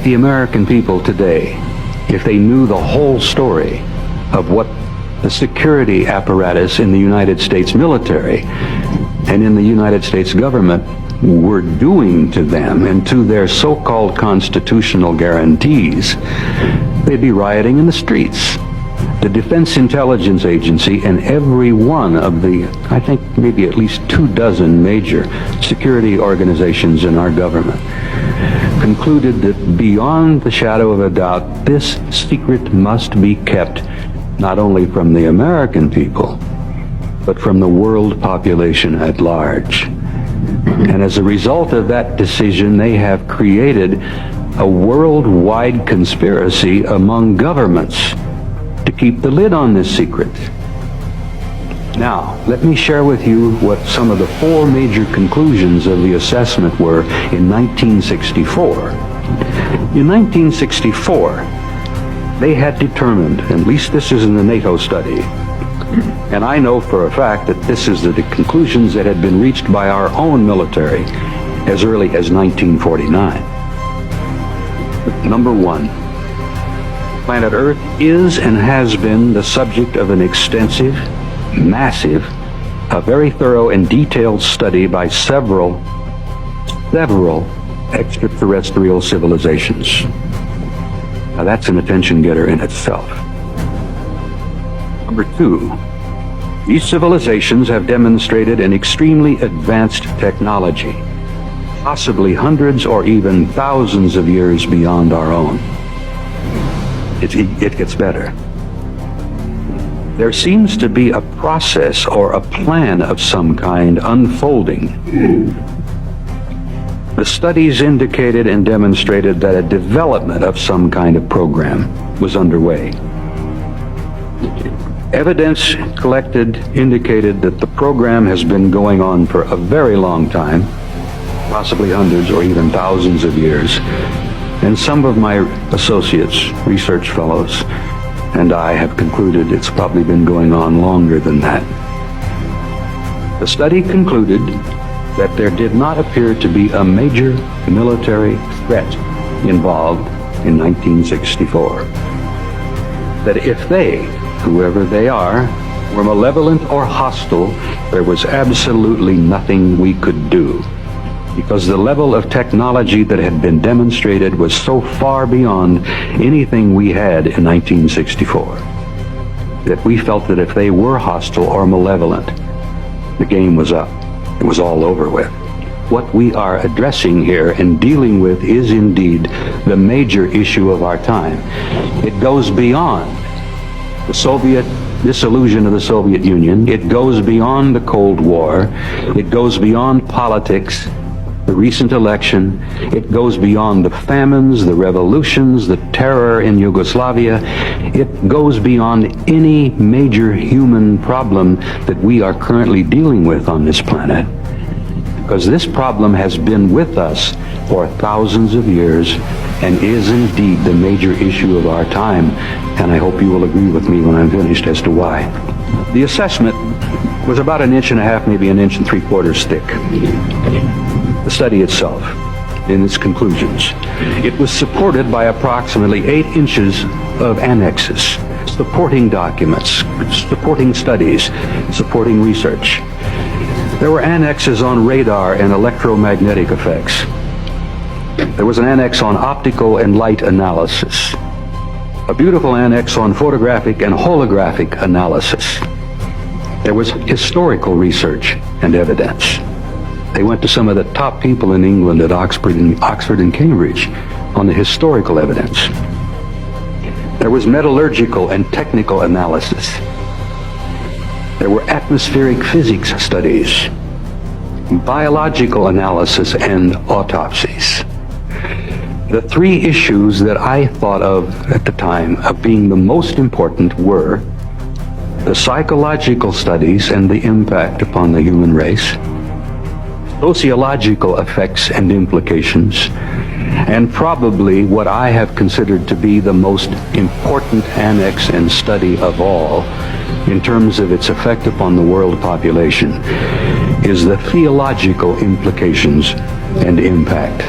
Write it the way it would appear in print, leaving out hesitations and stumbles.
the American people today, if they knew the whole story of what the security apparatus in the United States military and in the United States government were doing to them and to their so-called constitutional guarantees, they'd be rioting in the streets. The Defense Intelligence Agency and every one of the, I think maybe at least 24 major security organizations in our government concluded that beyond the shadow of a doubt, this secret must be kept not only from the American people, but from the world population at large. And as a result of that decision, they have created a worldwide conspiracy among governments to keep the lid on this secret. Now, let me share with you what some of the 4 major conclusions of the assessment were in 1964. In 1964, they had determined, at least this is in the NATO study, and I know for a fact that this is the conclusions that had been reached by our own military as early as 1949. Number 1, planet Earth is and has been the subject of an extensive, massive, a very thorough and detailed study by several extraterrestrial civilizations. Now that's an attention getter in itself. Number 2, these civilizations have demonstrated an extremely advanced technology, possibly hundreds or even thousands of years beyond our own. It gets better. There seems to be a process or a plan of some kind unfolding. The studies indicated and demonstrated that a development of some kind of program was underway. Evidence collected indicated that the program has been going on for a very long time, possibly hundreds or even thousands of years. And some of my associates, research fellows, and I have concluded it's probably been going on longer than that. The study concluded that there did not appear to be a major military threat involved in 1964. That if they, whoever they are, were malevolent or hostile, there was absolutely nothing we could do, because the level of technology that had been demonstrated was so far beyond anything we had in 1964 that we felt that if they were hostile or malevolent, the game was up. It was all over with. What we are addressing here and dealing with is indeed the major issue of our time. It goes beyond the Soviet dissolution of the Soviet Union. It goes beyond the Cold War. It goes beyond politics, the recent election. It goes beyond the famines, the revolutions, the terror in Yugoslavia. It goes beyond any major human problem that we are currently dealing with on this planet, because this problem has been with us for thousands of years and is indeed the major issue of our time. And I hope you will agree with me when I'm finished as to why. The assessment was about 1.5 inches, maybe 1.75 inches thick. The study itself, in its conclusions, it was supported by approximately 8 inches of annexes, supporting documents, supporting studies, supporting research. There were annexes on radar and electromagnetic effects. There was an annex on optical and light analysis, a beautiful annex on photographic and holographic analysis. There was historical research and evidence. They went to some of the top people in England at Oxford and Cambridge on the historical evidence. There was metallurgical and technical analysis. There were atmospheric physics studies, biological analysis, and autopsies. The 3 issues that I thought of at the time of being the most important were the psychological studies and the impact upon the human race, sociological effects and implications, and probably what I have considered to be the most important annex and study of all in terms of its effect upon the world population is the theological implications and impact.